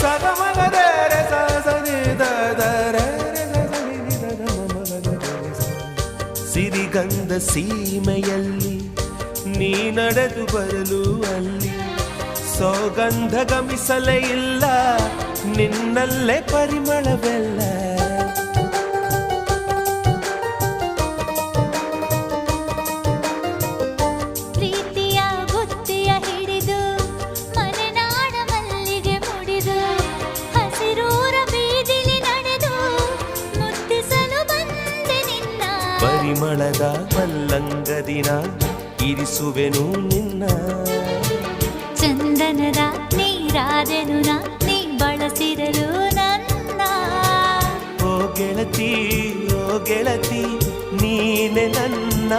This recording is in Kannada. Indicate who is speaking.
Speaker 1: ಸಗಮಗದರೆ ಸಿರಿಗಂಧ ಸೀಮೆಯಲ್ಲಿ ನೀ ನಡೆದು ಬರಲು ಅಲ್ಲಿ ಸೌಗಂಧ ಗಮಿಸಲೇ ಇಲ್ಲ ನಿನ್ನಲ್ಲೇ ಪರಿಮಳವೆಲ್ಲ
Speaker 2: ಪ್ರೀತಿಯ ಬುತ್ತಿಯ ಹಿಡಿದು ಮಲೆನಾಡ ಮಲ್ಲಿಗೆ ಮುಡಿದು ಹಸಿರೂರ ಬೀದಿಲಿ ನಡೆದು ಮುತ್ತಿಸಲು ಬಂದೆ ನಿನ್ನ
Speaker 1: ಪರಿಮಳದ ಮಲ್ಲಂಗದಿನ ಇರಿಸುವೆನು ನಿನ್ನ
Speaker 2: ಚಂದನದ ನೀರಾದೆನು ನೀ ಬಳಸಿರಲು ನನ್ನ
Speaker 1: ಓ ಗೆಳತಿ ನೀನೆ ನನ್ನ